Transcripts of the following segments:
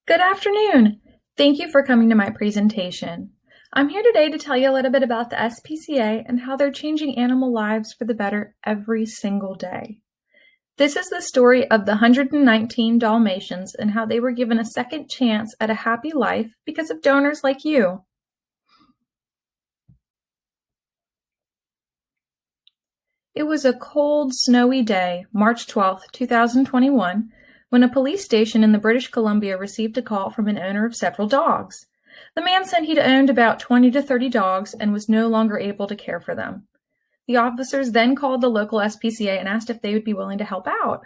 Good afternoon. Thank you for coming to my presentation. I'm here today to tell you a little bit about the SPCA and how they're changing animal lives for the better every single day. This is the story of the 119 Dalmatians and how they were given a second chance at a happy life because of donors like you. It was a cold, snowy day, March 12, 2021, when a police station in the British Columbia received a call from an owner of several dogs. The man said he'd owned about 20 to 30 dogs and was no longer able to care for them. The officers then called the local SPCA and asked if they would be willing to help out.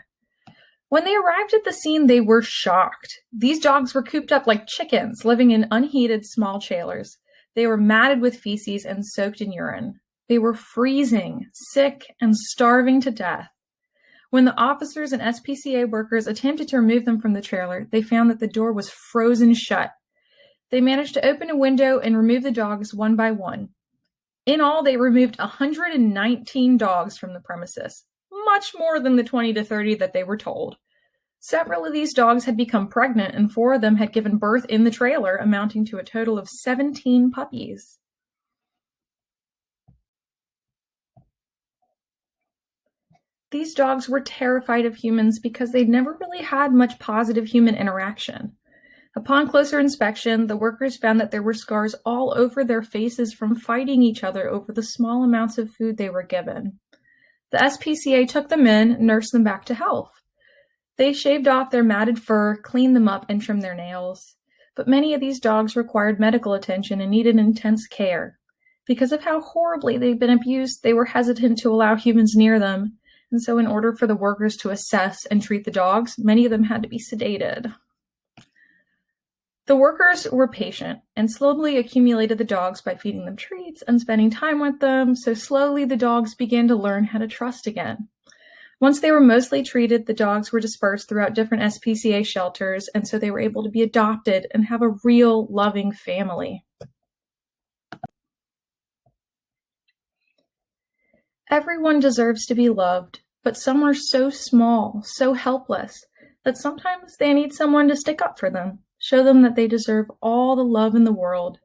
When they arrived at the scene, they were shocked. These dogs were cooped up like chickens, living in unheated small trailers. They were matted with feces and soaked in urine. They were freezing, sick, and starving to death. When the officers and SPCA workers attempted to remove them from the trailer, they found that the door was frozen shut. They managed to open a window and remove the dogs one by one. In all, they removed 119 dogs from the premises, much more than the 20 to 30 that they were told. Several of these dogs had become pregnant, and 4 of them had given birth in the trailer, amounting to a total of 17 puppies. These dogs were terrified of humans because they'd never really had much positive human interaction. Upon closer inspection, the workers found that there were scars all over their faces from fighting each other over the small amounts of food they were given. The SPCA took them in, nursed them back to health. They shaved off their matted fur, cleaned them up, and trimmed their nails. But many of these dogs required medical attention and needed intense care. Because of how horribly they'd been abused, they were hesitant to allow humans near them. And so in order for the workers to assess and treat the dogs, many of them had to be sedated. The workers were patient and slowly accumulated the dogs by feeding them treats and spending time with them, so slowly the dogs began to learn how to trust again. Once they were mostly treated, the dogs were dispersed throughout different SPCA shelters, and so they were able to be adopted and have a real, loving family. Everyone deserves to be loved, but some are so small, so helpless, that sometimes they need someone to stick up for them, show them that they deserve all the love in the world.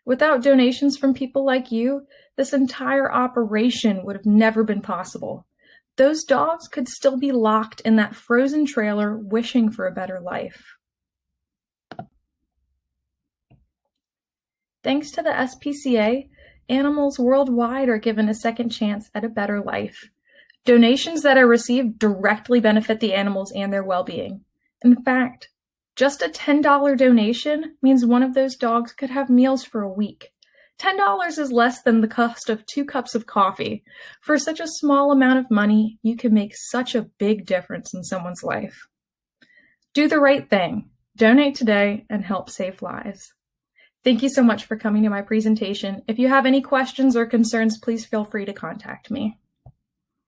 Without donations from people like you, this entire operation would have never been possible. Those dogs could still be locked in that frozen trailer wishing for a better life. Thanks to the SPCA, animals worldwide are given a second chance at a better life. Donations that are received directly benefit the animals and their well-being. In fact, just a $10 donation means one of those dogs could have meals for a week. $10 is less than the cost of 2 cups of coffee. For such a small amount of money, you can make such a big difference in someone's life. Do the right thing. Donate today and help save lives. Thank you so much for coming to my presentation. If you have any questions or concerns, please feel free to contact me.